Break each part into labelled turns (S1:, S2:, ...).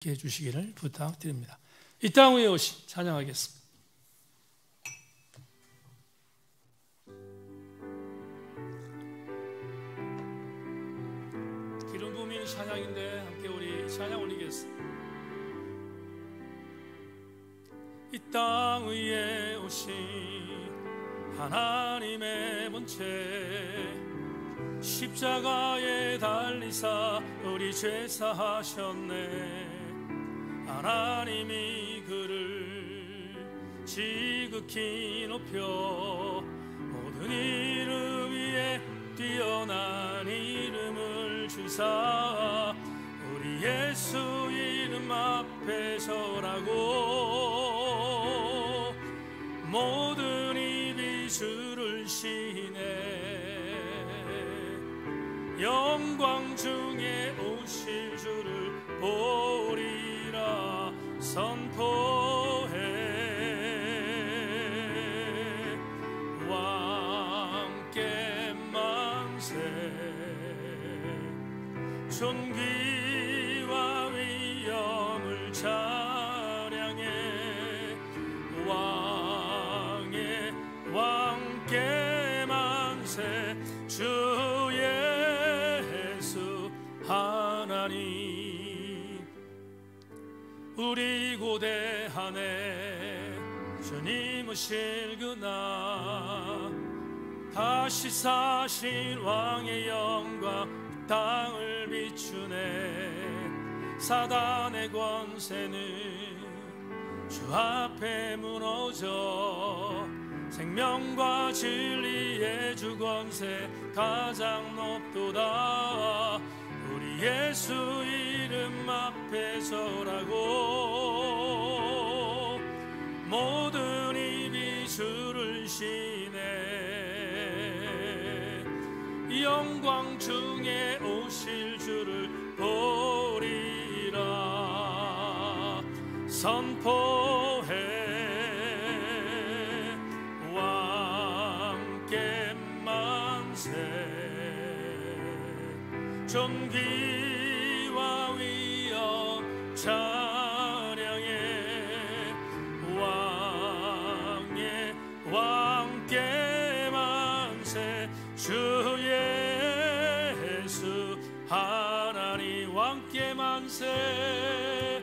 S1: 해주시기를 부탁드립니다. 이 땅 위에 오신 찬양하겠습니다. 기름 부음인 찬양인데 함께 우리 찬양 올리겠습니다. 이 땅 위에 오신 하나님의 본체, 십자가에 달리사 우리 죄 사하셨네. 하나님이 그를 지극히 높여 모든 이름 위에 뛰어난 이름을 주사 우리 예수 이름 앞에 서라고 모든 입이 주를 시네. 영광 중에 오실 주를 보리라 선포해. 왕께 만세 존귀와 위엄을 찬양해. 왕께 만세 주 예수 하나님. 우리 고대하네 주님 오실 그날, 다시 사신 왕의 영광 땅을 비추네. 사단의 권세는 주 앞에 무너져 생명과 진리의 주 권세 가장 높도다. 우리 예수 이름 앞에 서라고 모든 입이 주를 시네. 영광 중에 오실 주를 보리라 선포해. 왕께 만세 존귀와 위엄 찬양해. 왕께 만세 주 예수 하나님. 왕께 만세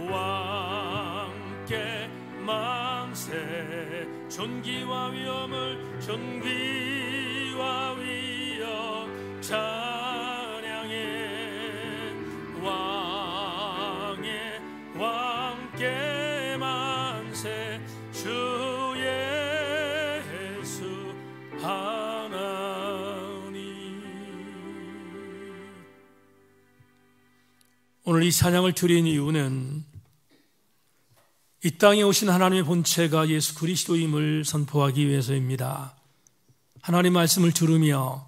S1: 왕께 만세 존귀와 위엄을 존귀와 위엄 찬양해. 왕께 만세 주 예수 하나님. 오늘 이 찬양을 드린 이유는 이 땅에 오신 하나님의 본체가 예수 그리스도임을 선포하기 위해서입니다. 하나님 말씀을 들으며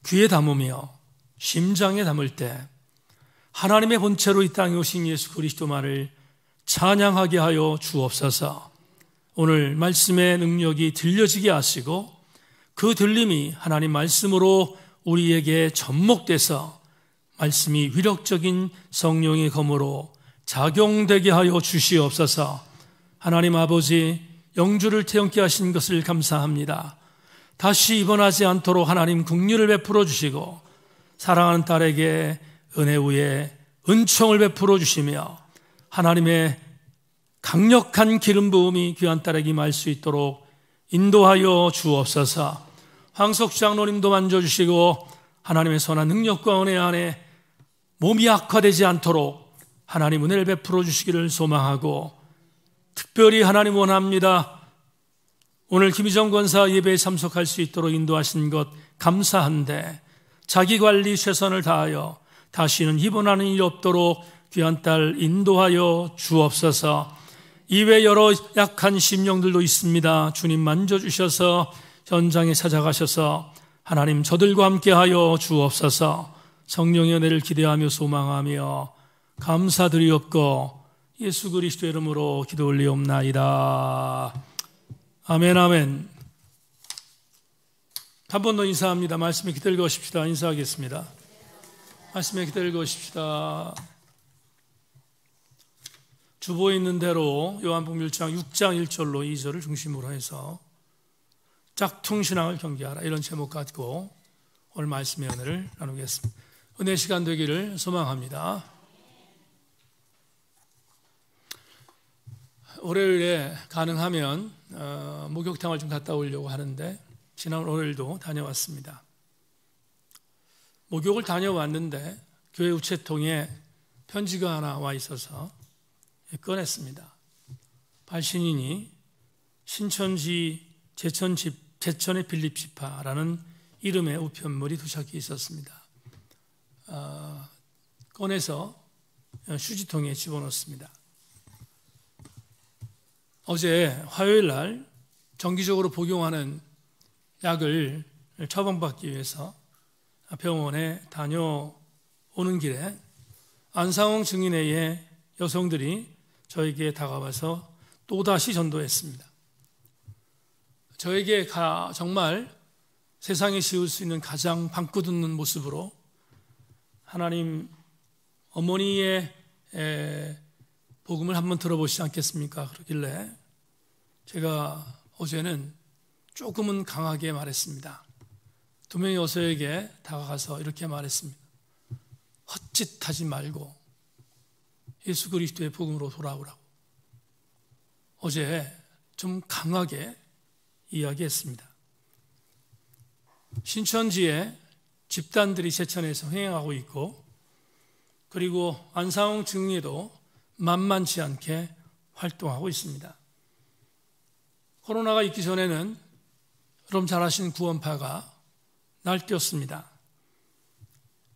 S1: 귀에 담으며 심장에 담을 때 하나님의 본체로 이 땅에 오신 예수 그리스도만을 찬양하게 하여 주옵소서. 오늘 말씀의 능력이 들려지게 하시고 그 들림이 하나님 말씀으로 우리에게 접목돼서 말씀이 위력적인 성령의 검으로 작용되게 하여 주시옵소서. 하나님 아버지, 영주를 태어나게 하신 것을 감사합니다. 다시 입원하지 않도록 하나님 긍휼을 베풀어 주시고 사랑하는 딸에게 은혜 위에 은총을 베풀어 주시며 하나님의 강력한 기름 부음이 귀한 딸에게 임할 수 있도록 인도하여 주옵소서. 황석 장로님도 만져주시고 하나님의 선한 능력과 은혜 안에 몸이 악화되지 않도록 하나님 은혜를 베풀어 주시기를 소망하고, 특별히 하나님 원합니다. 오늘 김희정 권사 예배에 참석할 수 있도록 인도하신 것 감사한데 자기관리 최선을 다하여 다시는 입원하는 일이 없도록 귀한 딸 인도하여 주옵소서. 이외 여러 약한 심령들도 있습니다. 주님 만져주셔서 현장에 찾아가셔서 하나님 저들과 함께하여 주옵소서. 성령의 은혜를 기대하며 소망하며 감사드리옵고 예수 그리스도의 이름으로 기도 올리옵나이다. 아멘 아멘. 한 번 더 인사합니다. 말씀에 기다리고 오십시다. 인사하겠습니다. 말씀에 기다리고 오십시다. 주보에 있는 대로 요한복음 1장 6장 1절로 2절을 중심으로 해서 짝퉁신앙을 경계하라, 이런 제목 가지고 오늘 말씀의 은혜를 나누겠습니다. 은혜 시간 되기를 소망합니다. 월요일에 가능하면 목욕탕을 좀 갔다 오려고 하는데 지난 월요일도 다녀왔습니다. 목욕을 다녀왔는데 교회 우체통에 편지가 하나 와 있어서 꺼냈습니다. 발신인이 신천지 제천의 빌립지파라는 이름의 우편물이 도착해 있었습니다. 꺼내서 휴지통에 집어넣습니다. 어제 화요일 날 정기적으로 복용하는 약을 처방받기 위해서 병원에 다녀오는 길에 안상홍 증인회의 여성들이 저에게 다가와서 또다시 전도했습니다. 저에게 정말 세상에 씌울 수 있는 가장 방긋 웃는 모습으로 하나님 어머니의 복음을 한번 들어보시지 않겠습니까? 그러길래 제가 어제는 조금은 강하게 말했습니다. 두 명의 여성에게 다가가서 이렇게 말했습니다. 헛짓하지 말고 예수 그리스도의 복음으로 돌아오라고. 어제 좀 강하게 이야기했습니다. 신천지에 집단들이 제천에서 행행하고 있고, 그리고 안상홍 증리도 만만치 않게 활동하고 있습니다. 코로나가 있기 전에는 여러분 잘 아시는 구원파가 날뛰었습니다.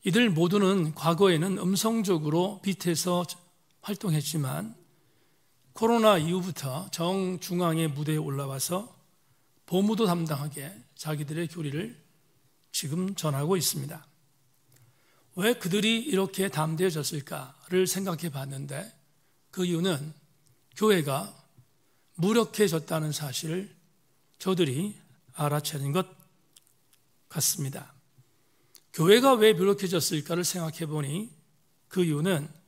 S1: 이들 모두는 과거에는 음성적으로 빛에서 활동했지만 코로나 이후부터 정중앙의 무대에 올라와서 보무도 담당하게 자기들의 교리를 지금 전하고 있습니다. 왜 그들이 이렇게 담대해졌을까를 생각해 봤는데 그 이유는 교회가 무력해졌다는 사실을 저들이 알아차린 것 같습니다. 교회가 왜 무력해졌을까를 생각해 보니 그 이유는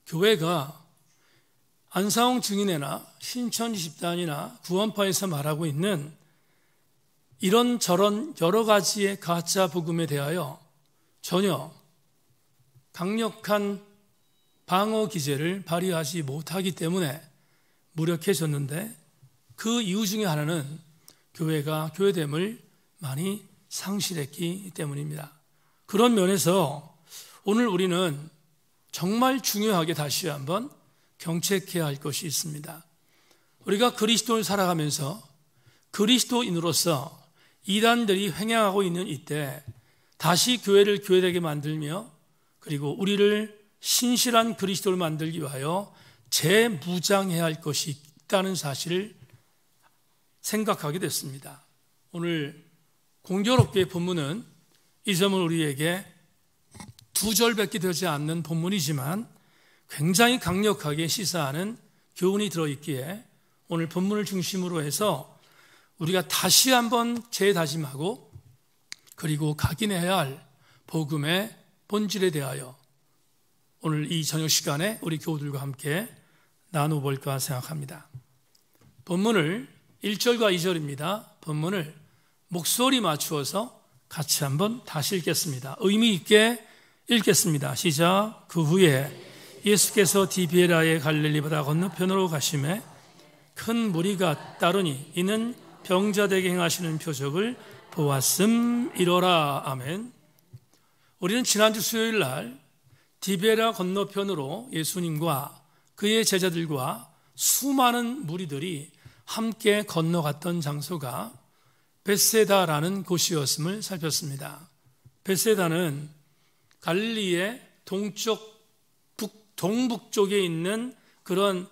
S1: 교회가 안상홍 증인회나 신천지 집단이나 구원파에서 말하고 있는 이런저런 여러 가지의 가짜 복음에 대하여 전혀 강력한 방어 기제를 발휘하지 못하기 때문에 무력해졌는데, 그 이유 중에 하나는 교회가 교회됨을 많이 상실했기 때문입니다. 그런 면에서 오늘 우리는 정말 중요하게 다시 한번 경책해야 할 것이 있습니다. 우리가 그리스도를 살아가면서 그리스도인으로서 이단들이 횡행하고 있는 이때 다시 교회를 교회되게 만들며, 그리고 우리를 신실한 그리스도를 만들기 위하여 재무장해야 할 것이 있다는 사실을 생각하게 됐습니다. 오늘 공교롭게 본문은 이 점을 우리에게 두 절밖에 되지 않는 본문이지만 굉장히 강력하게 시사하는 교훈이 들어있기에 오늘 본문을 중심으로 해서 우리가 다시 한번 재다짐하고, 그리고 각인해야 할 복음의 본질에 대하여 오늘 이 저녁 시간에 우리 교우들과 함께 나눠볼까 생각합니다. 본문을 1절과 2절입니다. 본문을 목소리 맞추어서 같이 한번 다시 읽겠습니다. 의미 있게 읽겠습니다. 시작. 그 후에 예수께서 디베라의 갈릴리 바다 건너편으로 가심에 큰 무리가 따르니 이는 병자되게 행하시는 표적을 보았음이로라. 아멘. 우리는 지난주 수요일 날 디베라 건너편으로 예수님과 그의 제자들과 수많은 무리들이 함께 건너갔던 장소가 벳세다라는 곳이었음을 살폈습니다. 벳세다는 갈릴리의 동북쪽에 있는 그런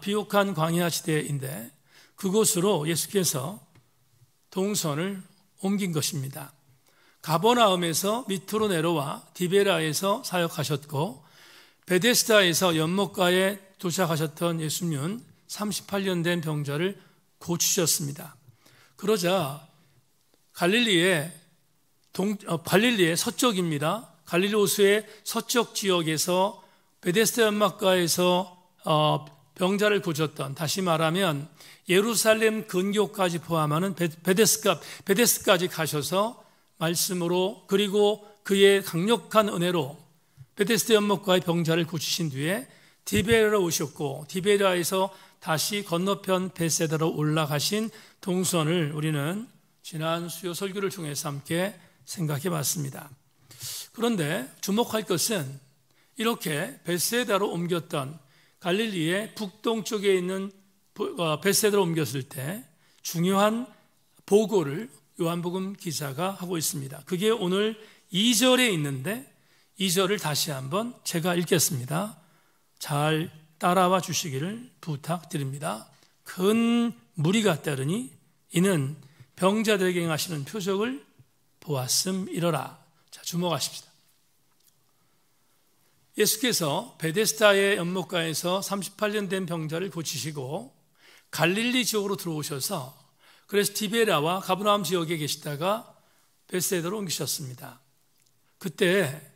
S1: 비옥한 광야 지대인데 그곳으로 예수께서 동선을 옮긴 것입니다. 가버나움에서 밑으로 내려와 디베라에서 사역하셨고, 베데스다에서 연못가에 도착하셨던 예수님은 38년 된 병자를 고치셨습니다. 그러자 갈릴리의 서쪽입니다. 갈릴리 호수의 서쪽 지역에서 베데스다 연못가에서 병자를 고쳤던, 다시 말하면 예루살렘 근교까지 포함하는 베데스까지 가셔서 말씀으로, 그리고 그의 강력한 은혜로 베데스다 연못가의 병자를 고치신 뒤에 디베라로 오셨고, 디베라에서 다시 건너편 베세다로 올라가신 동선을 우리는 지난 수요 설교를 통해서 함께 생각해 봤습니다. 그런데 주목할 것은 이렇게 베세다로 옮겼던 갈릴리의 북동쪽에 있는 베세다로 옮겼을 때 중요한 보고를 요한복음 기자가 하고 있습니다. 그게 오늘 2절에 있는데 2절을 다시 한번 제가 읽겠습니다. 잘 따라와 주시기를 부탁드립니다. 큰 무리가 따르니 이는 병자들에게 행하시는 표적을 보았음이러라. 자, 주목하십시다. 예수께서 베데스다의 연못가에서 38년 된 병자를 고치시고 갈릴리 지역으로 들어오셔서 그래서 디베라와 가브나움 지역에 계시다가 베세다로 옮기셨습니다. 그때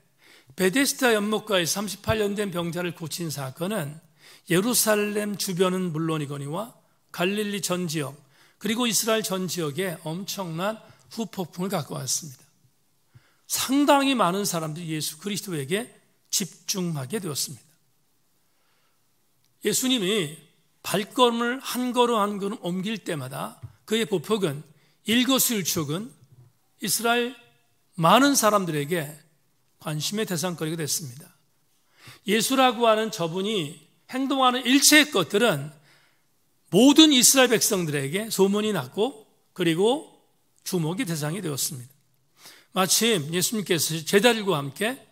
S1: 베데스다 연못가에서 38년 된 병자를 고친 사건은 예루살렘 주변은 물론이거니와 갈릴리 전 지역 그리고 이스라엘 전 지역에 엄청난 후폭풍을 갖고 왔습니다. 상당히 많은 사람들이 예수 그리스도에게 집중하게 되었습니다. 예수님이 발걸음을 한 걸음 한 걸음 옮길 때마다 그의 보폭은 일거수일투족은 이스라엘 많은 사람들에게 관심의 대상거리가 됐습니다. 예수라고 하는 저분이 행동하는 일체의 것들은 모든 이스라엘 백성들에게 소문이 났고 그리고 주목의 대상이 되었습니다. 마침 예수님께서 제자들과 함께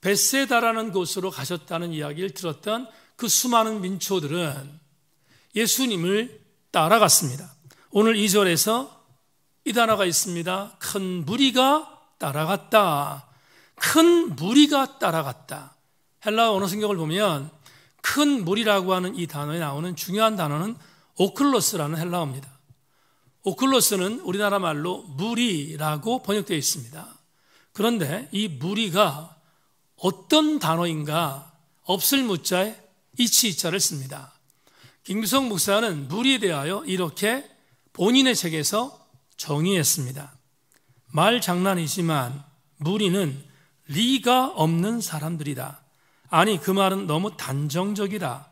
S1: 베세다라는 곳으로 가셨다는 이야기를 들었던 그 수많은 민초들은 예수님을 따라갔습니다. 오늘 2절에서 이 단어가 있습니다. 큰 무리가 따라갔다. 큰 무리가 따라갔다. 헬라어 언어 성경을 보면 큰 무리라고 하는 이 단어에 나오는 중요한 단어는 오클로스라는 헬라어입니다. 오클로스는 우리나라 말로 무리라고 번역되어 있습니다. 그런데 이 무리가 어떤 단어인가 없을 무자에 이치이자를 씁니다. 김규성 목사는 무리에 대하여 이렇게 본인의 책에서 정의했습니다. 말 장난이지만 무리는 리가 없는 사람들이다. 아니 그 말은 너무 단정적이다.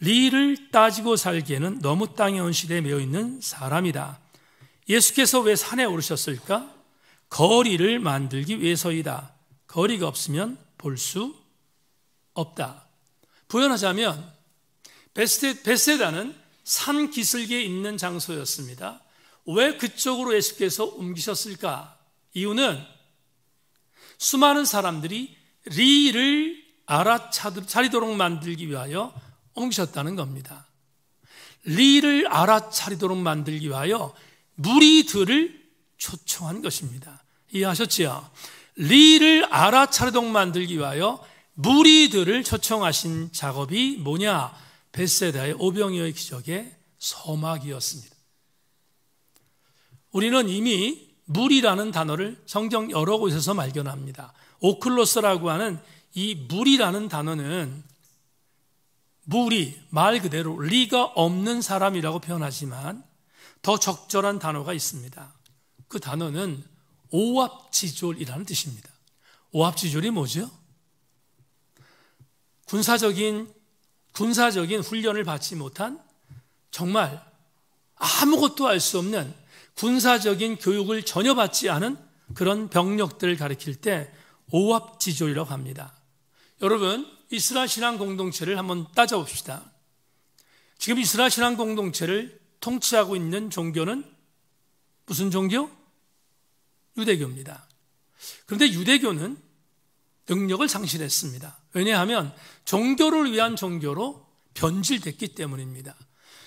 S1: 리를 따지고 살기에는 너무 땅의 언실에 매여 있는 사람이다. 예수께서 왜 산에 오르셨을까? 거리를 만들기 위해서이다. 거리가 없으면 볼 수 없다. 부연하자면 베세다는 산 기슭에 있는 장소였습니다. 왜 그쪽으로 예수께서 옮기셨을까? 이유는 수많은 사람들이 리를 알아차리도록 만들기 위하여 옮기셨다는 겁니다. 리를 알아차리도록 만들기 위하여 무리들을 초청한 것입니다. 이해하셨지요? 리를 알아차리도록 만들기 위하여 무리들을 초청하신 작업이 뭐냐? 베세다의 오병이어의 기적의 서막이었습니다. 우리는 이미 무리라는 단어를 성경 여러 곳에서 발견합니다. 오클로스라고 하는 이 무리라는 단어는 무리, 말 그대로 리가 없는 사람이라고 표현하지만 더 적절한 단어가 있습니다. 그 단어는 오합지졸이라는 뜻입니다. 오합지졸이 뭐죠? 군사적인 훈련을 받지 못한 정말 아무것도 알 수 없는 군사적인 교육을 전혀 받지 않은 그런 병력들을 가리킬 때 오합지졸이라고 합니다. 여러분, 이스라엘 신앙 공동체를 한번 따져봅시다. 지금 이스라엘 신앙 공동체를 통치하고 있는 종교는 무슨 종교? 유대교입니다. 그런데 유대교는 능력을 상실했습니다. 왜냐하면 종교를 위한 종교로 변질됐기 때문입니다.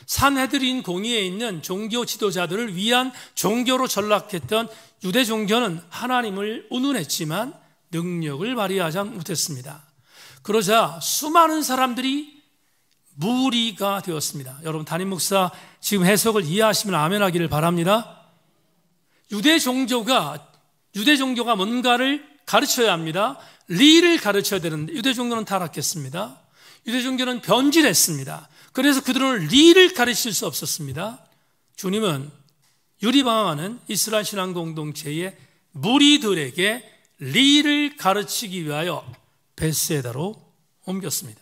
S1: 산헤드린 공의에 있는 종교 지도자들을 위한 종교로 전락했던 유대 종교는 하나님을 운운했지만 능력을 발휘하지 못했습니다. 그러자 수많은 사람들이 무리가 되었습니다. 여러분, 담임 목사 지금 해석을 이해하시면 아멘 하기를 바랍니다. 유대 종교가 뭔가를 가르쳐야 합니다. 리를 가르쳐야 되는데 유대 종교는 타락했습니다. 유대 종교는 변질했습니다. 그래서 그들은 리를 가르칠 수 없었습니다. 주님은 유리방황하는 이스라엘 신앙 공동체의 무리들에게 리를 가르치기 위하여 벳세다로 옮겼습니다.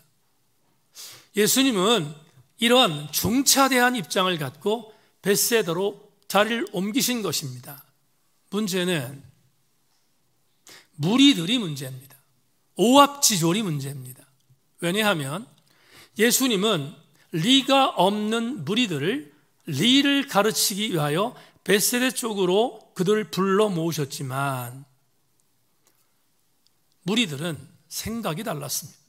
S1: 예수님은 이러한 중차대한 입장을 갖고 벳세다로 자리를 옮기신 것입니다. 문제는 무리들이 문제입니다. 오합지졸이 문제입니다. 왜냐하면 예수님은 리가 없는 무리들을 리를 가르치기 위하여 벳세다 쪽으로 그들을 불러 모으셨지만 무리들은 생각이 달랐습니다.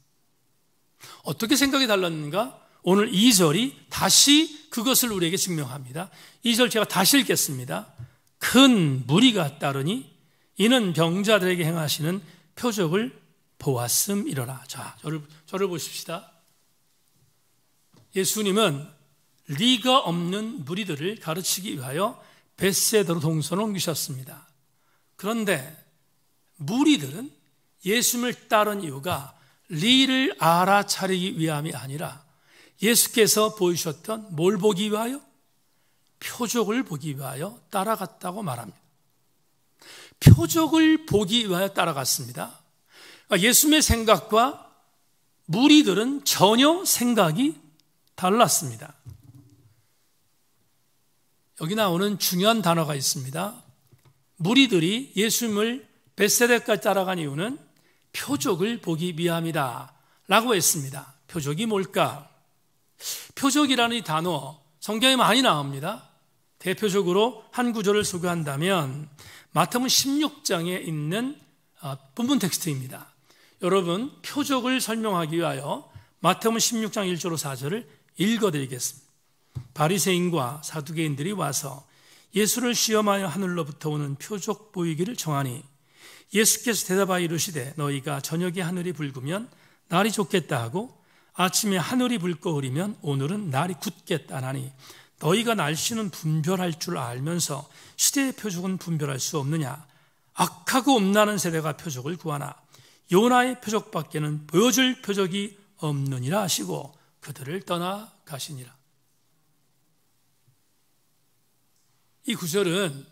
S1: 어떻게 생각이 달랐는가? 오늘 2절이 다시 그것을 우리에게 증명합니다. 2절 제가 다시 읽겠습니다. 큰 무리가 따르니 이는 병자들에게 행하시는 표적을 보았음이로라. 자, 저를 보십시다. 예수님은 리가 없는 무리들을 가르치기 위하여 벳세다로 동선을 옮기셨습니다. 그런데 무리들은 예수님을 따른 이유가 리를 알아차리기 위함이 아니라 예수께서 보이셨던 뭘 보기 위하여? 표적을 보기 위하여 따라갔다고 말합니다. 표적을 보기 위하여 따라갔습니다. 예수님의 생각과 무리들은 전혀 생각이 달랐습니다. 여기 나오는 중요한 단어가 있습니다. 무리들이 예수님을 벳세다까지 따라간 이유는 표적을 보기 위함이다 라고 했습니다. 표적이 뭘까? 표적이라는 이 단어 성경에 많이 나옵니다. 대표적으로 한 구절을 소개한다면 마태복음 16장에 있는 본문 텍스트입니다. 여러분, 표적을 설명하기 위하여 마태복음 16장 1절로 4절을 읽어드리겠습니다. 바리새인과 사두개인들이 와서 예수를 시험하여 하늘로부터 오는 표적 보이기를 청하니 예수께서 대답하여 이르시되 너희가 저녁에 하늘이 붉으면 날이 좋겠다 하고 아침에 하늘이 붉고 흐리면 오늘은 날이 굳겠다 하니 너희가 날씨는 분별할 줄 알면서 시대의 표적은 분별할 수 없느냐? 악하고 음란한 세대가 표적을 구하나 요나의 표적밖에는 보여줄 표적이 없느니라 하시고 그들을 떠나 가시니라. 이 구절은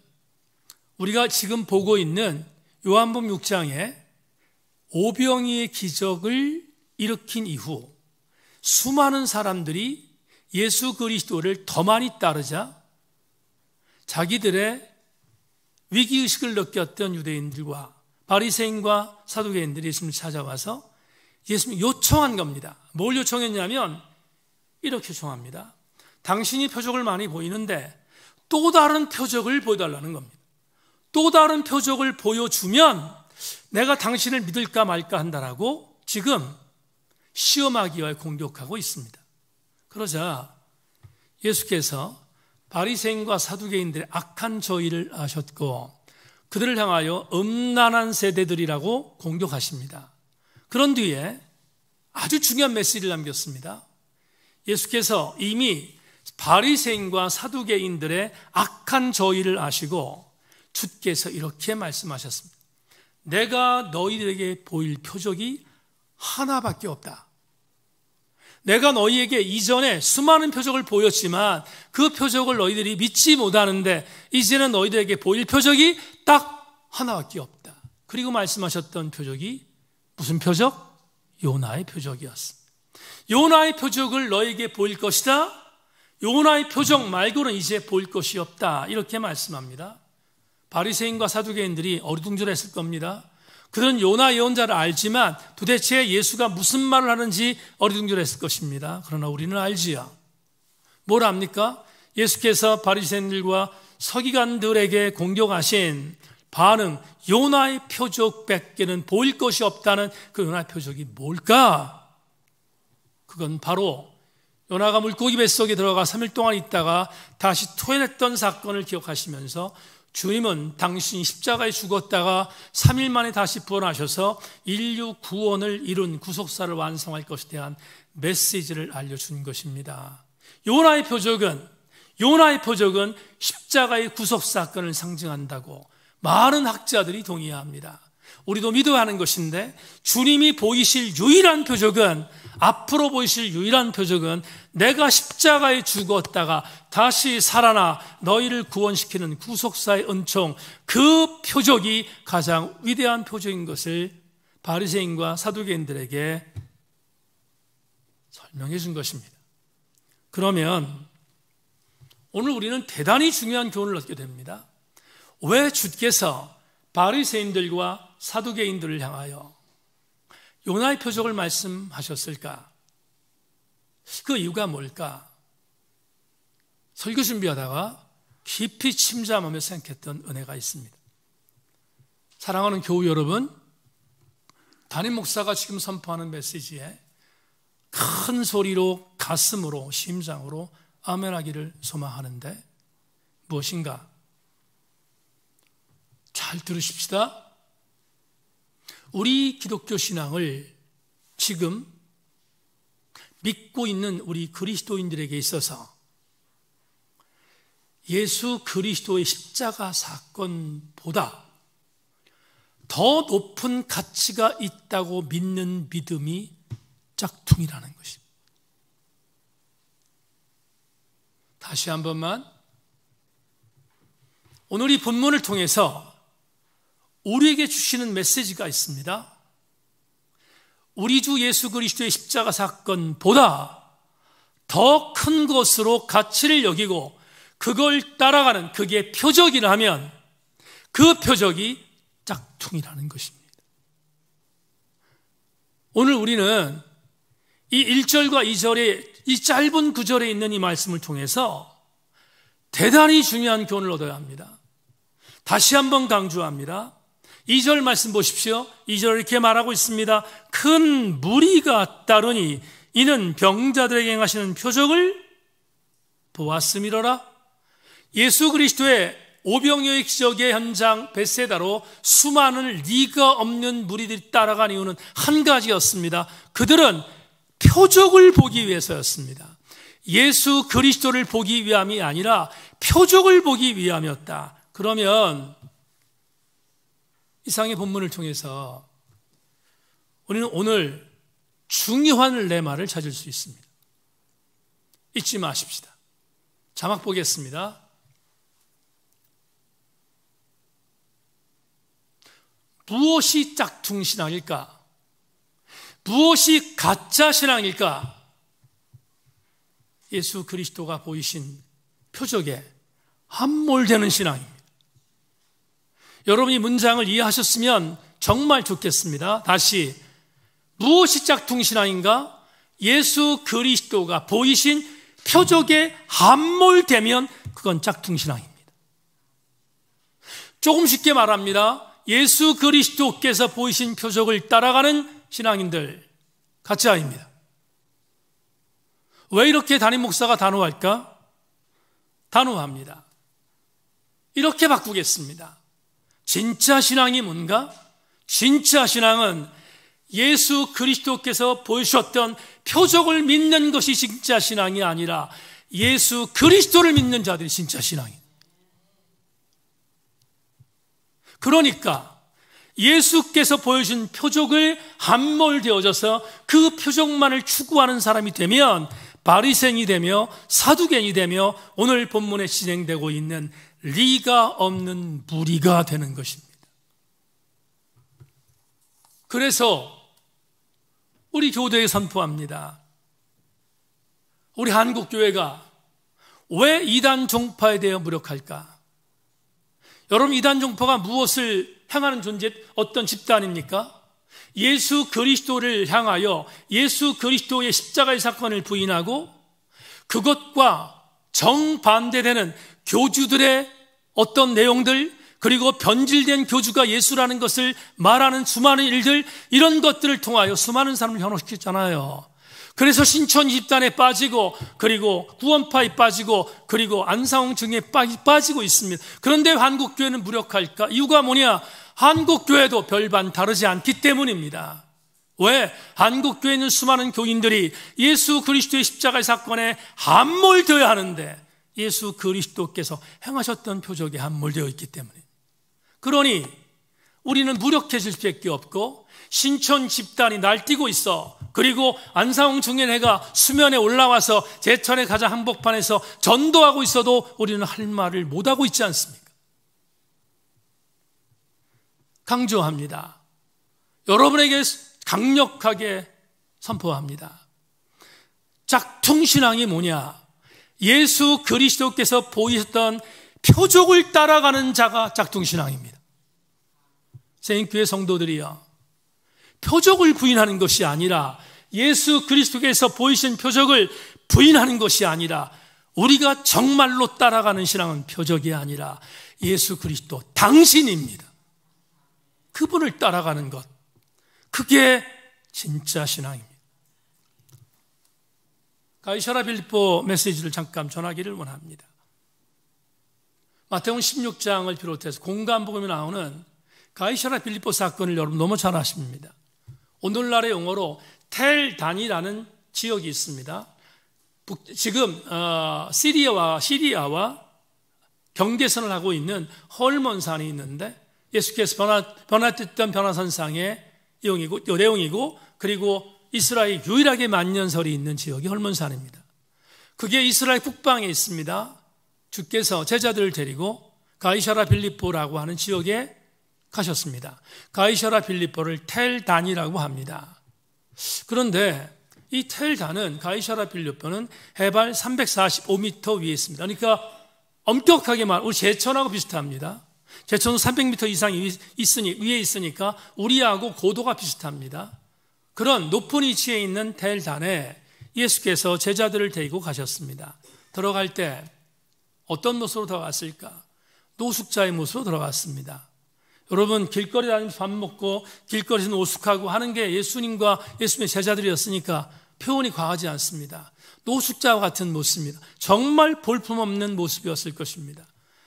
S1: 우리가 지금 보고 있는 요한복음 6장에 오병이의 기적을 일으킨 이후 수많은 사람들이 예수 그리스도를 더 많이 따르자 자기들의 위기의식을 느꼈던 유대인들과 바리새인과 사두개인들이 예수님을 찾아와서 예수님이 요청한 겁니다. 뭘 요청했냐면 이렇게 요청합니다. 당신이 표적을 많이 보이는데 또 다른 표적을 보여달라는 겁니다. 또 다른 표적을 보여주면 내가 당신을 믿을까 말까 한다라고 지금 시험하기 위해 공격하고 있습니다. 그러자 예수께서 바리새인과 사두개인들의 악한 저희를 아셨고 그들을 향하여 음란한 세대들이라고 공격하십니다. 그런 뒤에 아주 중요한 메시지를 남겼습니다. 예수께서 이미 바리새인과 사두개인들의 악한 저희를 아시고 주께서 이렇게 말씀하셨습니다. 내가 너희들에게 보일 표적이 하나밖에 없다. 내가 너희에게 이전에 수많은 표적을 보였지만 그 표적을 너희들이 믿지 못하는데 이제는 너희들에게 보일 표적이 딱 하나밖에 없다. 그리고 말씀하셨던 표적이 무슨 표적? 요나의 표적이었습니다. 요나의 표적을 너희에게 보일 것이다. 요나의 표적 말고는 이제 보일 것이 없다. 이렇게 말씀합니다. 바리새인과 사두개인들이 어리둥절했을 겁니다. 그들은 요나 예언자를 알지만 도대체 예수가 무슨 말을 하는지 어리둥절했을 것입니다. 그러나 우리는 알지요. 뭘 압니까? 예수께서 바리새인들과 서기관들에게 공격하신 반응, 요나의 표적밖에는 보일 것이 없다는 그 요나의 표적이 뭘까? 그건 바로 요나가 물고기 뱃속에 들어가 3일 동안 있다가 다시 토해냈던 사건을 기억하시면서 주님은 당신이 십자가에 죽었다가 3일 만에 다시 부활하셔서 인류 구원을 이룬 구속사를 완성할 것에 대한 메시지를 알려준 것입니다. 요나의 표적은 십자가의 구속사건을 상징한다고 많은 학자들이 동의합니다. 우리도 믿어야 하는 것인데, 주님이 보이실 유일한 표적은, 앞으로 보이실 유일한 표적은 내가 십자가에 죽었다가 다시 살아나 너희를 구원시키는 구속사의 은총, 그 표적이 가장 위대한 표적인 것을 바리새인과 사두개인들에게 설명해 준 것입니다. 그러면 오늘 우리는 대단히 중요한 교훈을 얻게 됩니다. 왜 주께서 바리새인들과 사두개인들을 향하여 요나의 표적을 말씀하셨을까? 그 이유가 뭘까? 설교 준비하다가 깊이 침잠하며 생각했던 은혜가 있습니다. 사랑하는 교우 여러분, 담임 목사가 지금 선포하는 메시지에 큰 소리로, 가슴으로, 심장으로 아멘하기를 소망하는데 무엇인가? 잘 들으십시다. 우리 기독교 신앙을 지금 믿고 있는 우리 그리스도인들에게 있어서 예수 그리스도의 십자가 사건보다 더 높은 가치가 있다고 믿는 믿음이 짝퉁이라는 것입니다. 다시 한 번만, 오늘 이 본문을 통해서 우리에게 주시는 메시지가 있습니다. 우리 주 예수 그리스도의 십자가 사건보다 더 큰 것으로 가치를 여기고 그걸 따라가는, 그게 표적이라면 그 표적이 짝퉁이라는 것입니다. 오늘 우리는 이 1절과 2절의 이 짧은 구절에 있는 이 말씀을 통해서 대단히 중요한 교훈을 얻어야 합니다. 다시 한번 강조합니다. 2절 말씀 보십시오. 2절 이렇게 말하고 있습니다. 큰 무리가 따르니 이는 병자들에게 행하시는 표적을 보았음이로라. 예수 그리스도의 오병이어의 기적의 현장 벳세다로 수많은 리가 없는 무리들이 따라간 이유는 한 가지였습니다. 그들은 표적을 보기 위해서였습니다. 예수 그리스도를 보기 위함이 아니라 표적을 보기 위함이었다. 그러면 이상의 본문을 통해서 우리는 오늘 중요한 레마를 찾을 수 있습니다. 잊지 마십시다. 자막 보겠습니다. 무엇이 짝퉁 신앙일까? 무엇이 가짜 신앙일까? 예수 그리스도가 보이신 표적에 함몰되는 신앙입니다. 여러분이 문장을 이해하셨으면 정말 좋겠습니다. 다시, 무엇이 짝퉁 신앙인가? 예수 그리스도가 보이신 표적에 함몰되면 그건 짝퉁 신앙입니다. 조금 쉽게 말합니다. 예수 그리스도께서 보이신 표적을 따라가는 신앙인들, 가짜입니다. 왜 이렇게 담임 목사가 단호할까? 단호합니다. 이렇게 바꾸겠습니다. 진짜 신앙이 뭔가? 진짜 신앙은 예수 그리스도께서 보여주셨던 표적을 믿는 것이 진짜 신앙이 아니라 예수 그리스도를 믿는 자들이 진짜 신앙입니다. 그러니까 예수께서 보여준 표적을 함몰되어져서 그 표적만을 추구하는 사람이 되면 바리새인이 되며 사두개인이 되며 오늘 본문에 진행되고 있는 리가 없는 무리가 되는 것입니다. 그래서 우리 교대에 선포합니다. 우리 한국교회가 왜 이단 종파에 대해 무력할까? 여러분, 이단 종파가 무엇을 향하는 존재, 어떤 집단입니까? 예수 그리스도를 향하여 예수 그리스도의 십자가의 사건을 부인하고 그것과 정반대되는 교주들의 어떤 내용들, 그리고 변질된 교주가 예수라는 것을 말하는 수많은 일들, 이런 것들을 통하여 수많은 사람을 현혹시켰잖아요. 그래서 신천 집단에 빠지고, 그리고 구원파에 빠지고, 그리고 안상홍 증에 빠지고 있습니다. 그런데 한국교회는 무력할까? 이유가 뭐냐? 한국교회도 별반 다르지 않기 때문입니다. 왜? 한국교회는 수많은 교인들이 예수 그리스도의 십자가의 사건에 함몰되어야 하는데 예수 그리스도께서 행하셨던 표적에 함몰되어 있기 때문에. 그러니 우리는 무력해질 수밖에 없고 신촌 집단이 날뛰고 있어. 그리고 안상홍 중년회가 수면에 올라와서 제천의 가장 한복판에서 전도하고 있어도 우리는 할 말을 못하고 있지 않습니까? 강조합니다. 여러분에게 강력하게 선포합니다. 짝퉁신앙이 뭐냐? 예수 그리스도께서 보이셨던 표적을 따라가는 자가 짝퉁신앙입니다. 세인교회 성도들이요, 표적을 부인하는 것이 아니라 예수 그리스도께서 보이신 표적을 부인하는 것이 아니라 우리가 정말로 따라가는 신앙은 표적이 아니라 예수 그리스도 당신입니다. 그분을 따라가는 것, 그게 진짜 신앙입니다. 가이사라 빌립보 메시지를 잠깐 전하기를 원합니다. 마태복음 16장을 비롯해서 공간복음에 나오는 가이사라 빌립보 사건을 여러분 너무 잘 아십니다. 오늘날의 용어로 텔단이라는 지역이 있습니다. 지금 시리아와 경계선을 하고 있는 헐몬산이 있는데 예수께서 변화됐던 변화선상의 내용이고 그리고 이스라엘 유일하게 만년설이 있는 지역이 헐몬산입니다. 그게 이스라엘 북방에 있습니다. 주께서 제자들을 데리고 가이사라 빌립보라고 하는 지역에 가셨습니다. 가이사라 빌립보를 텔단이라고 합니다. 그런데 이 텔단은, 가이사라 빌립보는 해발 345m 위에 있습니다. 그러니까 엄격하게 말하면 우리 제천하고 비슷합니다. 제천은 300m 이상 위에 있으니까 우리하고 고도가 비슷합니다. 그런 높은 위치에 있는 텔단에 예수께서 제자들을 데리고 가셨습니다. 들어갈 때 어떤 모습으로 들어갔을까? 노숙자의 모습으로 들어갔습니다. 여러분, 길거리 다니면서 밥 먹고 길거리에서 노숙하고 하는 게 예수님과 예수님의 제자들이었으니까 표현이 과하지 않습니다. 노숙자와 같은 모습입니다. 정말 볼품없는 모습이었을 것입니다.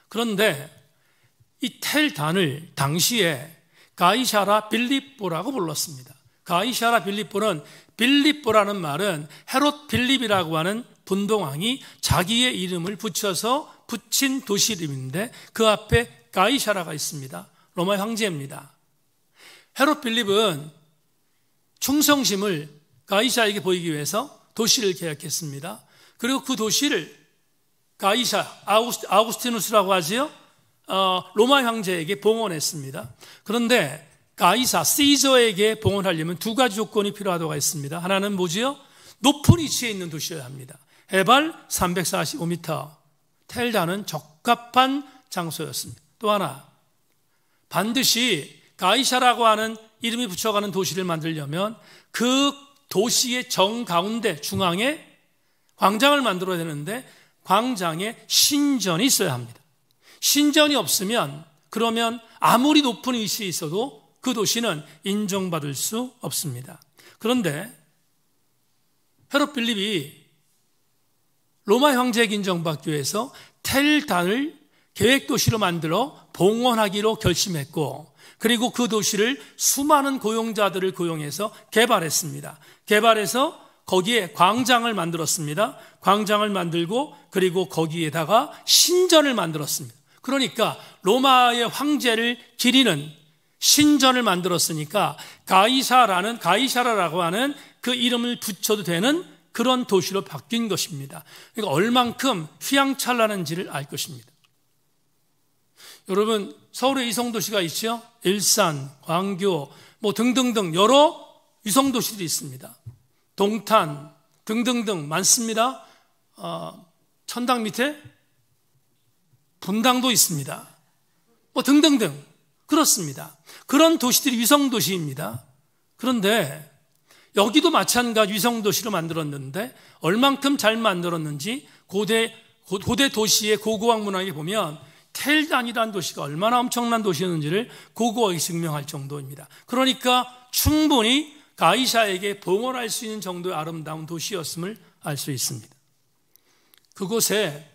S1: 그런데 이 텔단을 당시에 가이사라 빌립보라고 불렀습니다. 가이사라 빌립보는, 빌립보라는 말은 헤롯 빌립이라고 하는 분동왕이 자기의 이름을 붙인 도시 이름인데 그 앞에 가이사라가 있습니다. 로마 황제입니다. 헤롯 빌립은 충성심을 가이사에게 보이기 위해서 도시를 계약했습니다. 그리고 그 도시를 아우구스티누스라고 하지요. 로마 황제에게 봉헌했습니다. 그런데 가이사, 시저에게 봉헌하려면 두 가지 조건이 필요하다고 했습니다. 하나는 뭐지요? 높은 위치에 있는 도시여야 합니다. 해발 345m, 텔단은 적합한 장소였습니다. 또 하나, 반드시 가이사라고 하는 이름이 붙여가는 도시를 만들려면 그 도시의 정가운데 중앙에 광장을 만들어야 되는데 광장에 신전이 있어야 합니다. 신전이 없으면, 그러면 아무리 높은 위치에 있어도 그 도시는 인정받을 수 없습니다. 그런데 헤롯 빌립이 로마 황제에게 인정받기 위해서 텔단을 계획도시로 만들어 봉헌하기로 결심했고, 그리고 그 도시를 수많은 고용자들을 고용해서 개발했습니다. 개발해서 거기에 광장을 만들었습니다. 광장을 만들고 그리고 거기에다가 신전을 만들었습니다. 그러니까 로마의 황제를 기리는 신전을 만들었으니까 가이사라라고 하는 그 이름을 붙여도 되는 그런 도시로 바뀐 것입니다. 그러니까 얼만큼 휘황찬란한지를 알 것입니다. 여러분, 서울에 위성도시가 있죠? 일산, 광교, 등등등 여러 위성도시들이 있습니다. 동탄 등등등 많습니다. 천당 밑에 분당도 있습니다. 등등등 그렇습니다. 그런 도시들이 위성도시입니다. 그런데 여기도 마찬가지 위성도시로 만들었는데 얼만큼 잘 만들었는지 고대 도시의 고고학 문학에 보면 텔단이라는 도시가 얼마나 엄청난 도시였는지를 고고하게 증명할 정도입니다. 그러니까 충분히 가이사에게 봉헌할 수 있는 정도의 아름다운 도시였음을 알 수 있습니다. 그곳에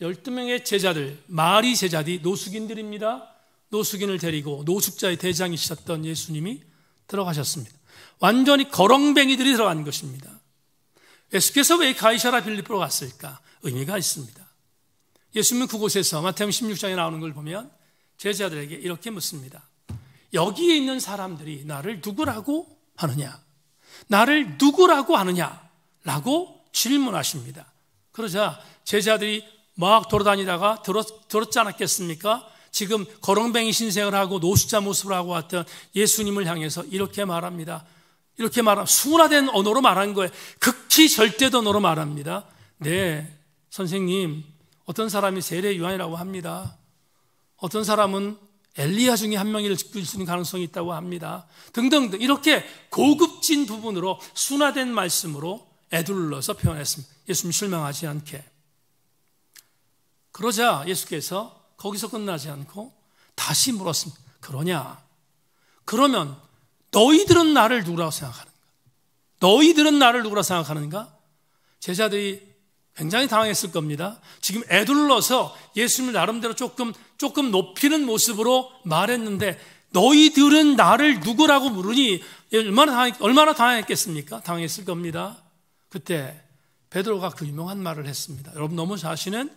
S1: 12명의 제자들, 마리 제자들이 노숙인들입니다. 노숙인을 데리고 노숙자의 대장이셨던 예수님이 들어가셨습니다. 완전히 거렁뱅이들이 들어간 것입니다. 예수께서 왜 가이사라 빌립보로 갔을까? 의미가 있습니다. 예수님은 그곳에서 마태복음 16장에 나오는 걸 보면 제자들에게 이렇게 묻습니다. 여기에 있는 사람들이 나를 누구라고 하느냐? 나를 누구라고 하느냐라고 질문하십니다. 그러자 제자들이 막 돌아다니다가 들었지 않았겠습니까? 지금 거렁뱅이 신생을 하고 노숙자 모습을 하고 왔던 예수님을 향해서 이렇게 말합니다. 이렇게 순화된 언어로 말한 거예요. 극히 절대 언어로 말합니다. 네, 선생님, 어떤 사람이 세례 요한이라고 합니다. 어떤 사람은 엘리야 중에 한 명일 수 있는 가능성이 있다고 합니다. 등등등 이렇게 고급진 부분으로 순화된 말씀으로 에둘러서 표현했습니다. 예수님 실망하지 않게. 그러자 예수께서 거기서 끝나지 않고 다시 물었습니다. 그러냐? 그러면 너희들은 나를 누구라고 생각하는가? 너희들은 나를 누구라고 생각하는가? 제자들이 굉장히 당황했을 겁니다. 지금 에둘러서 예수님을 나름대로 조금 높이는 모습으로 말했는데 너희들은 나를 누구라고 물으니 얼마나 당황했겠습니까? 당황했을 겁니다. 그때 베드로가 그 유명한 말을 했습니다. 여러분 너무 잘 아시는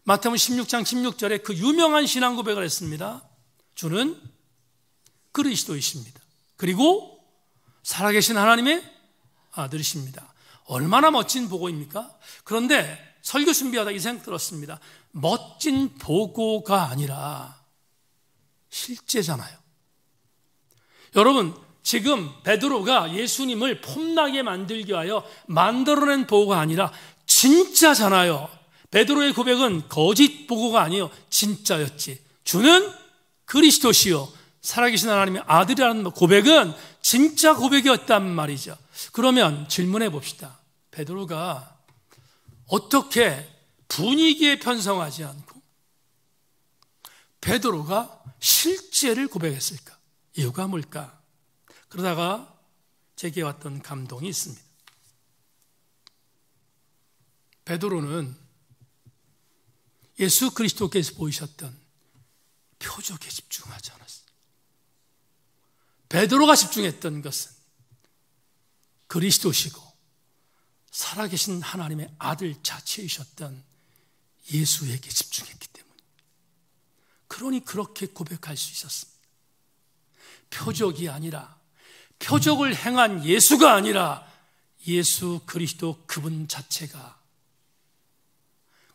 S1: 마태복음 16장 16절에 그 유명한 신앙 고백을 했습니다. 주는 그리스도이십니다. 그리고 살아계신 하나님의 아들이십니다. 얼마나 멋진 보고입니까? 그런데 설교 준비하다 이 생각 들었습니다. 멋진 보고가 아니라 실제잖아요. 여러분 지금 베드로가 예수님을 폼나게 만들기 위하여 만들어낸 보고가 아니라 진짜잖아요. 베드로의 고백은 거짓 보고가 아니에요. 진짜였지. 주는 그리스도시요 살아계신 하나님의 아들이라는 고백은 진짜 고백이었단 말이죠. 그러면 질문해 봅시다. 베드로가 어떻게 분위기에 편성하지 않고 베드로가 실제를 고백했을까? 이유가 뭘까? 그러다가 제게 왔던 감동이 있습니다. 베드로는 예수 그리스도께서 보이셨던 표적에 집중하지 않았어요. 베드로가 집중했던 것은 그리스도시고 살아계신 하나님의 아들 자체이셨던 예수에게 집중했기 때문에 그러니 그렇게 고백할 수 있었습니다. 표적이 아니라 표적을 행한 예수가 아니라 예수 그리스도 그분 자체가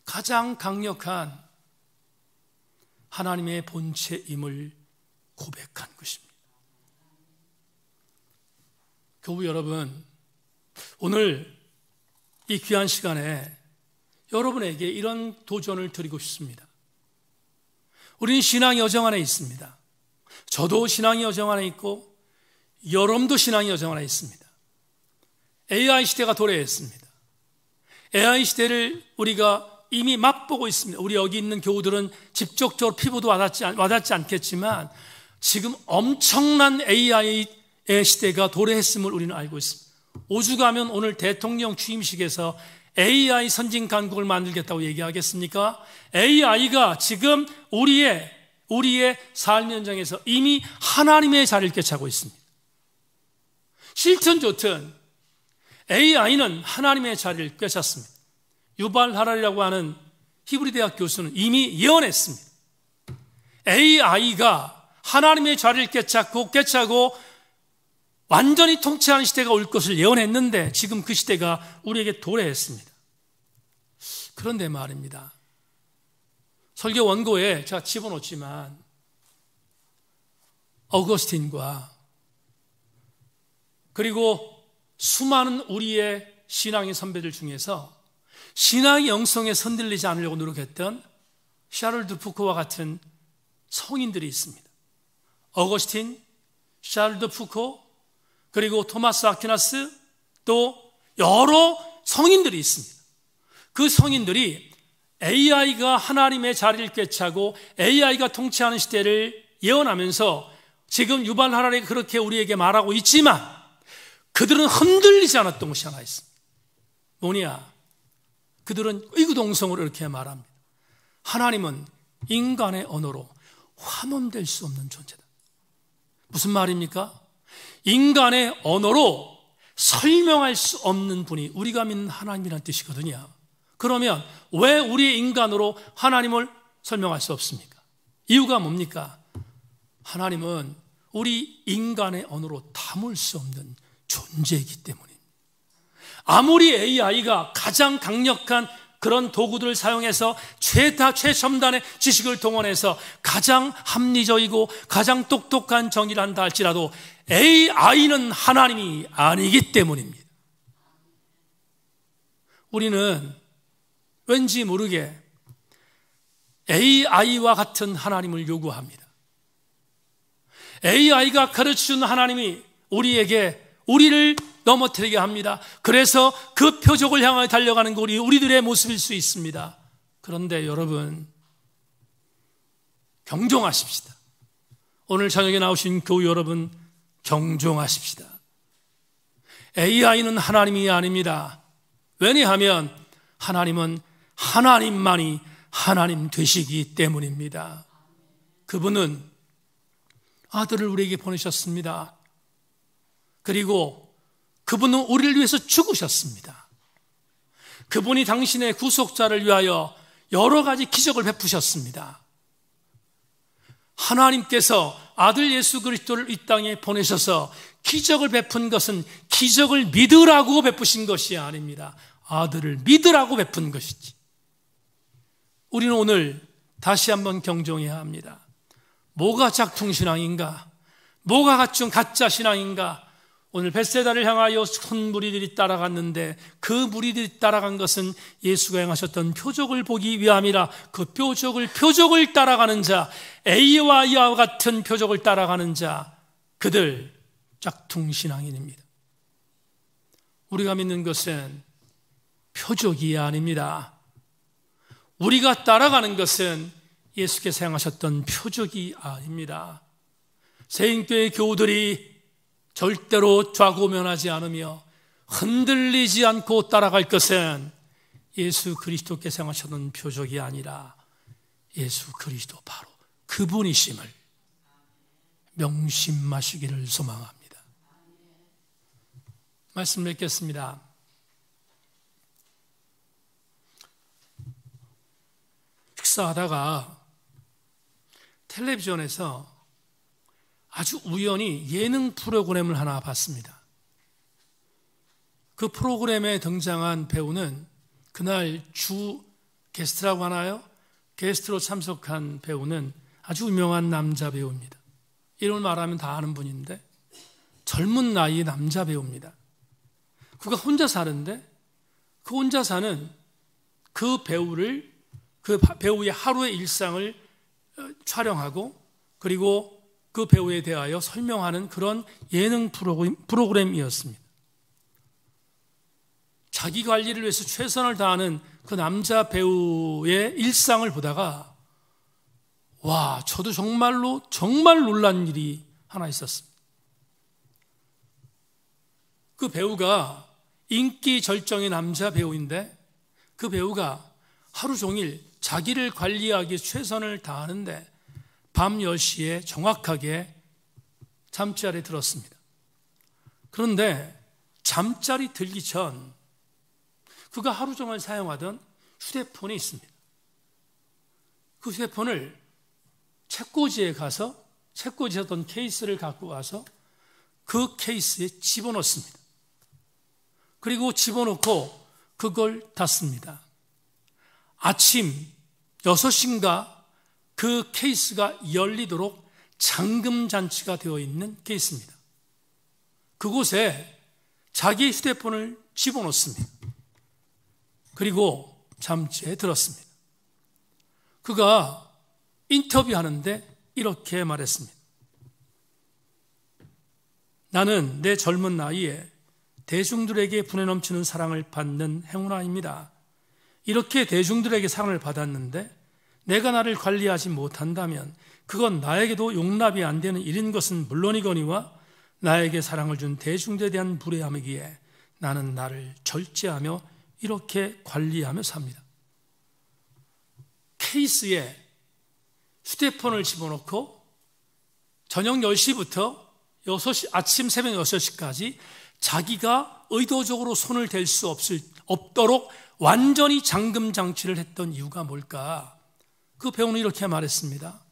S1: 가장 강력한 하나님의 본체임을 고백한 것입니다. 교우 여러분, 오늘 이 귀한 시간에 여러분에게 이런 도전을 드리고 싶습니다. 우리는 신앙의 여정 안에 있습니다. 저도 신앙의 여정 안에 있고 여러분도 신앙의 여정 안에 있습니다. AI 시대가 도래했습니다. AI 시대를 우리가 이미 맛보고 있습니다. 우리 여기 있는 교우들은 직접적으로 피부도 와닿지 않겠지만 지금 엄청난 AI의 시대가 도래했음을 우리는 알고 있습니다. 오죽하면 오늘 대통령 취임식에서 AI 선진 강국을 만들겠다고 얘기하겠습니까? AI가 지금 우리의 삶 현장에서 이미 하나님의 자리를 꿰차고 있습니다. 싫든 좋든 AI는 하나님의 자리를 꿰찼습니다. 유발 하랄이라고 하는 히브리 대학 교수는 이미 예언했습니다. AI가 하나님의 자리를 꿰차고 완전히 통치하는 시대가 올 것을 예언했는데 지금 그 시대가 우리에게 도래했습니다. 그런데 말입니다. 설교 원고에 제가 집어넣었지만 어거스틴과 그리고 수많은 우리의 신앙의 선배들 중에서 신앙의 영성에 선들리지 않으려고 노력했던 샤를 드 푸코와 같은 성인들이 있습니다. 어거스틴, 샤를 드 푸코, 그리고 토마스 아퀴나스, 또 여러 성인들이 있습니다. 그 성인들이 AI가 하나님의 자리를 꿰차고 AI가 통치하는 시대를 예언하면서 지금 유발 하랄이 그렇게 우리에게 말하고 있지만 그들은 흔들리지 않았던 것이 하나 있습니다. 뭐냐? 그들은 의구동성으로 이렇게 말합니다. 하나님은 인간의 언어로 환원될 수 없는 존재다. 무슨 말입니까? 인간의 언어로 설명할 수 없는 분이 우리가 믿는 하나님이라는 뜻이거든요. 그러면 왜 우리의 인간으로 하나님을 설명할 수 없습니까? 이유가 뭡니까? 하나님은 우리 인간의 언어로 담을 수 없는 존재이기 때문입니다. 아무리 AI가 가장 강력한 그런 도구들을 사용해서 최첨단의 지식을 동원해서 가장 합리적이고 가장 똑똑한 정의를 한다 할지라도 AI는 하나님이 아니기 때문입니다. 우리는 왠지 모르게 AI와 같은 하나님을 요구합니다. AI가 가르쳐준 하나님이 우리를 넘어뜨리게 합니다. 그래서 그 표적을 향하여 달려가는 게 우리들의 모습일 수 있습니다. 그런데 여러분, 경종하십시다. 오늘 저녁에 나오신 교우 여러분, 경종하십시다. AI는 하나님이 아닙니다. 왜냐하면 하나님은 하나님만이 하나님 되시기 때문입니다. 그분은 아들을 우리에게 보내셨습니다. 그리고 그분은 우리를 위해서 죽으셨습니다. 그분이 당신의 구속자를 위하여 여러 가지 기적을 베푸셨습니다. 하나님께서 아들 예수 그리스도를 이 땅에 보내셔서 기적을 베푼 것은 기적을 믿으라고 베푸신 것이 아닙니다. 아들을 믿으라고 베푼 것이지. 우리는 오늘 다시 한번 경종해야 합니다. 뭐가 짝퉁신앙인가? 뭐가 가짜 신앙인가? 오늘 벳세다를 향하여 큰 무리들이 따라갔는데 그 무리들이 따라간 것은 예수가 행하셨던 표적을 보기 위함이라. 그 표적을 따라가는 자, A와 이와 같은 표적을 따라가는 자, 그들 짝퉁신앙인입니다. 우리가 믿는 것은 표적이 아닙니다. 우리가 따라가는 것은 예수께서 행하셨던 표적이 아닙니다. 새인교회 교우들이 절대로 좌고면하지 않으며 흔들리지 않고 따라갈 것은 예수 그리스도께서 행하셨던 표적이 아니라 예수 그리스도 바로 그분이심을 명심하시기를 소망합니다. 말씀 맺겠습니다. 식사하다가 텔레비전에서 아주 우연히 예능 프로그램을 하나 봤습니다. 그 프로그램에 등장한 배우는 그날 주 게스트라고 하나요? 게스트로 참석한 배우는 아주 유명한 남자 배우입니다. 이름을 말하면 다 아는 분인데 젊은 나이의 남자 배우입니다. 그가 혼자 사는데 그 혼자 사는 그 배우의 하루의 일상을 촬영하고 그리고 그 배우에 대하여 설명하는 그런 예능 프로그램이었습니다. 자기 관리를 위해서 최선을 다하는 그 남자 배우의 일상을 보다가 와, 저도 정말 놀란 일이 하나 있었습니다. 그 배우가 인기 절정의 남자 배우인데 그 배우가 하루 종일 자기를 관리하기 위해 최선을 다하는데 밤 10시에 정확하게 잠자리에 들었습니다. 그런데 잠자리 들기 전 그가 하루 종일 사용하던 휴대폰이 있습니다. 그 휴대폰을 책꽂이에 가서 책꽂이에 있던 케이스를 갖고 와서 그 케이스에 집어넣습니다. 그리고 집어넣고 그걸 닫습니다. 아침 6시인가 그 케이스가 열리도록 잠금 장치가 되어 있는 케이스입니다. 그곳에 자기 휴대폰을 집어넣습니다. 그리고 잠자리에 들었습니다. 그가 인터뷰하는데 이렇게 말했습니다. 나는 내 젊은 나이에 대중들에게 분에 넘치는 사랑을 받는 행운아입니다. 이렇게 대중들에게 사랑을 받았는데 내가 나를 관리하지 못한다면 그건 나에게도 용납이 안 되는 일인 것은 물론이거니와 나에게 사랑을 준 대중들에 대한 불의함이기에 나는 나를 절제하며 이렇게 관리하며 삽니다. 케이스에 휴대폰을 집어넣고 저녁 10시부터 아침 새벽 6시까지 자기가 의도적으로 손을 댈 수 없도록 완전히 잠금 장치를 했던 이유가 뭘까? 그 배우는 이렇게 말했습니다.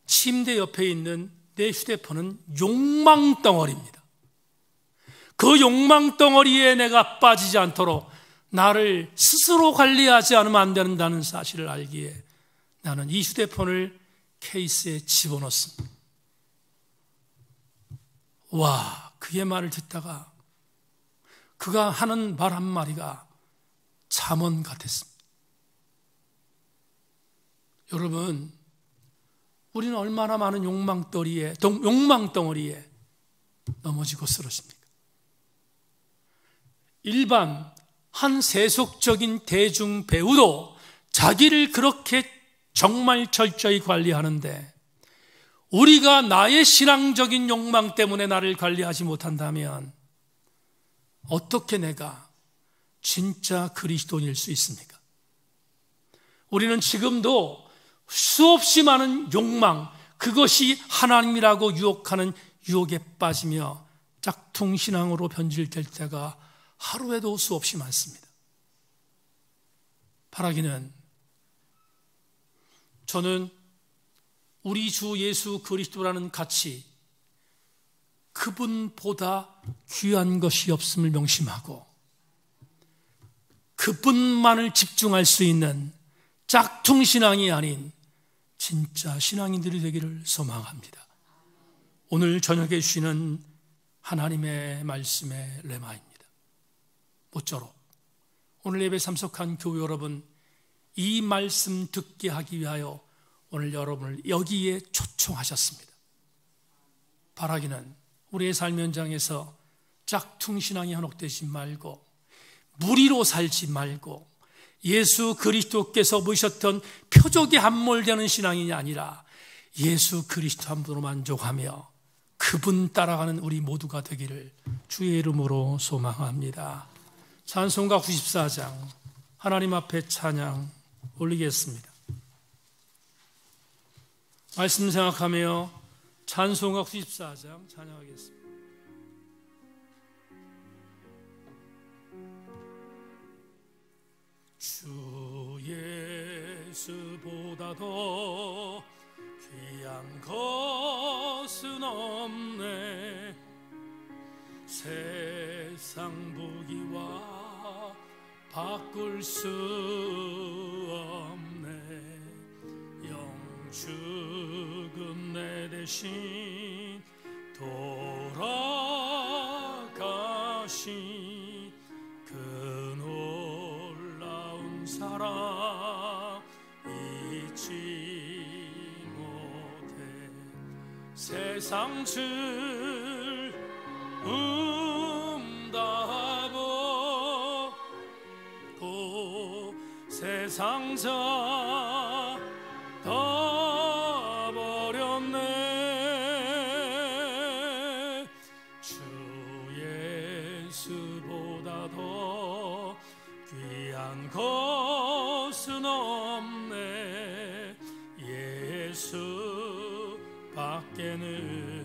S1: 침대 옆에 있는 내 휴대폰은 욕망덩어리입니다. 그 욕망덩어리에 내가 빠지지 않도록 나를 스스로 관리하지 않으면 안 된다는 사실을 알기에 나는 이 휴대폰을 케이스에 집어넣습니다. 와, 그의 말을 듣다가 그가 하는 말 한마디가 잠언 같았습니다. 여러분, 우리는 얼마나 많은 욕망덩어리에 넘어지고 쓰러집니까? 일반 한 세속적인 대중 배우도 자기를 그렇게 정말 철저히 관리하는데 우리가 나의 신앙적인 욕망 때문에 나를 관리하지 못한다면 어떻게 내가 진짜 그리스도인일 수 있습니까? 우리는 지금도 수없이 많은 욕망, 그것이 하나님이라고 유혹하는 유혹에 빠지며 짝퉁신앙으로 변질될 때가 하루에도 수없이 많습니다. 바라기는 저는 우리 주 예수 그리스도라는 가치, 그분보다 귀한 것이 없음을 명심하고 그분만을 집중할 수 있는 짝퉁신앙이 아닌 진짜 신앙인들이 되기를 소망합니다. 오늘 저녁에 주시는 하나님의 말씀의 레마입니다. 모쪼록 오늘 예배 참석한 교회 여러분, 이 말씀 듣게 하기 위하여 오늘 여러분을 여기에 초청하셨습니다. 바라기는 우리의 삶 현장에서 짝퉁신앙이 현혹되지 말고 무리로 살지 말고 예수 그리스도께서 보이셨던 표적에 함몰되는 신앙이 아니라 예수 그리스도 한 분으로 만족하며 그분 따라가는 우리 모두가 되기를 주의 이름으로 소망합니다. 찬송가 94장 하나님 앞에 찬양 올리겠습니다. 말씀 생각하며 찬송가 94장 찬양하겠습니다. 주 예수보다 더 귀한 것은 없네. 세상 부귀와 바꿀 수 없네. 영죽은 내 대신 돌아가신 그 놀라운 사랑 잊지 못해. 세상 즐음다보고 세상 다 버렸네. 주 예수보다 더 귀한 것은 없네. 예수 밖에는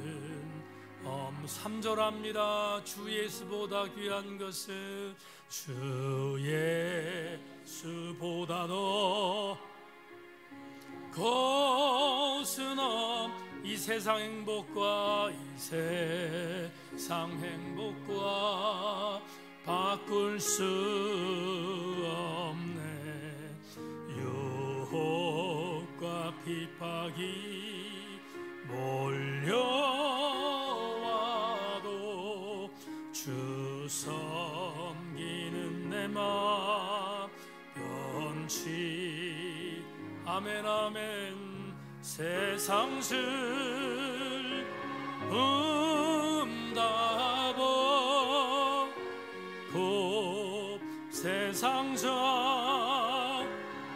S1: 3절합니다. 주 예수보다 귀한 것은 주 예수보다 더 것은 이 세상 행복과 이 세상 행복과 바꿀 수 없네. 유혹과 핍박이 몰려와도 주 섬기는 내 마음 변치. 아멘 아멘. 세상 즐음다보고 세상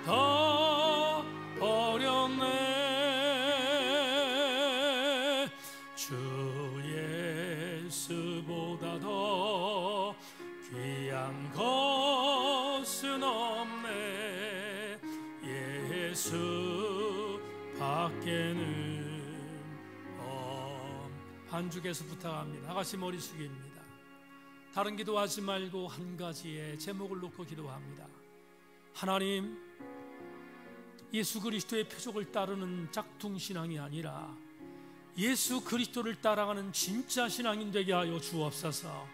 S1: 다 버렸네. 주 예수보다 더 귀한 것은 없네. 예수 밖에는 한 주께서 부탁합니다. 다같이 머리 숙입니다. 다른 기도하지 말고 한 가지의 제목을 놓고 기도합니다. 하나님, 예수 그리스도의 표적을 따르는 짝퉁신앙이 아니라 예수 그리스도를 따라가는 진짜 신앙인 되게 하여 주옵소서.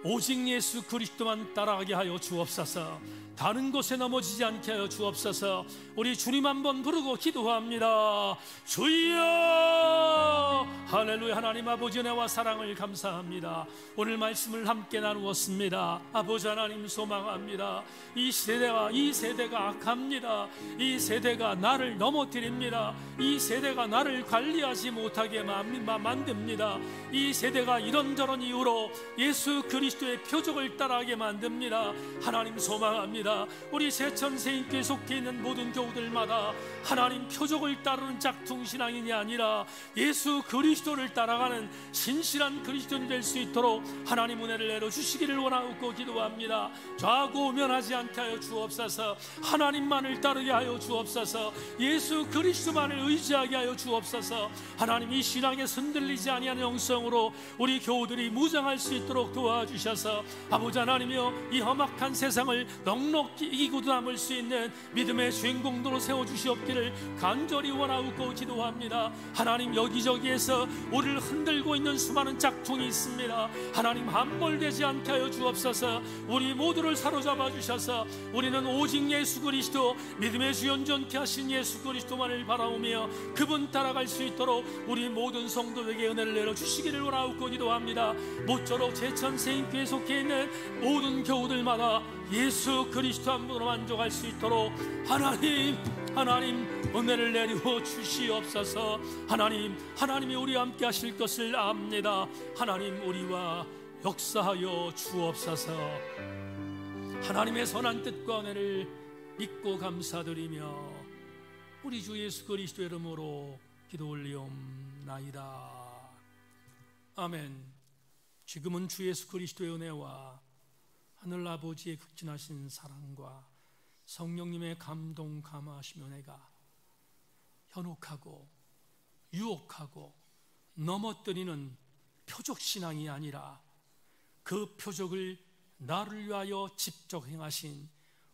S1: 오직 예수 그리스도만 따라가게 하여 주옵소서. 다른 곳에 넘어지지 않게 하여 주옵소서. 우리 주님 한번 부르고 기도합니다. 주여 할렐루야. 하나님 아버지 은혜와 사랑을 감사합니다. 오늘 말씀을 함께 나누었습니다. 아버지 하나님 소망합니다. 이 세대가 악합니다. 이 세대가 나를 넘어뜨립니다. 이 세대가 나를 관리하지 못하게 만듭니다. 이 세대가 이런저런 이유로 예수 그리스도의 표적을 따라하게 만듭니다. 하나님 소망합니다. 우리 세천세인교에 속해 있는 모든 교우들마다 하나님 표적을 따르는 짝퉁신앙인이 아니라 예수 그리스도를 따라가는 신실한 그리스도인이 될 수 있도록 하나님 은혜를 내려주시기를 원하고 기도합니다. 좌고우면하지 않게 하여 주옵소서. 하나님만을 따르게 하여 주옵소서. 예수 그리스도만을 의지하게 하여 주옵소서. 하나님 이 신앙에 흔들리지 아니하는 영성으로 우리 교우들이 무장할 수 있도록 도와주셔서 아버지 하나님이여 이 험악한 세상을 넉넉히 이기고 남을 수 있는 믿음의 주인공도로 세워주시옵기를 간절히 원하고 기도합니다. 하나님 여기저기에서 우리를 흔들고 있는 수많은 짝퉁이 있습니다. 하나님 함몰되지 않게 하여 주옵소서. 우리 모두를 사로잡아 주셔서 우리는 오직 예수 그리스도 믿음의 주 온전케 하신 예수 그리스도만을 바라오며 그분 따라갈 수 있도록 우리 모든 성도에게 은혜를 내려주시기를 원하고 기도합니다. 모쪼록 제천세인교에 속해 있는 모든 교우들마다 예수 그리스도 한 분으로 만족할 수 있도록 하나님 은혜를 내려 주시옵소서. 하나님이 우리와 함께 하실 것을 압니다. 하나님 우리와 역사하여 주옵소서. 하나님의 선한 뜻과 은혜를 믿고 감사드리며 우리 주 예수 그리스도의 이름으로 기도 올리옵나이다. 아멘. 지금은 주 예수 그리스도의 은혜와 하늘 아버지의 극진하신 사랑과 성령님의 감동 감화하심 은혜가 현혹하고 유혹하고 넘어뜨리는 표적신앙이 아니라 그 표적을 나를 위하여 직접 행하신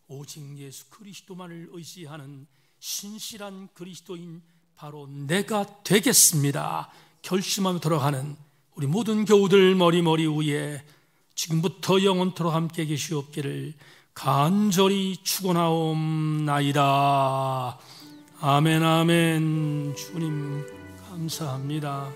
S1: 오직 예수 그리스도만을 의지하는 신실한 그리스도인 바로 내가 되겠습니다 결심하며 돌아가는 우리 모든 교우들 머리 위에 지금부터 영원토록 함께 계시옵기를 간절히 축원하옵나이다. 아멘. 주님 감사합니다.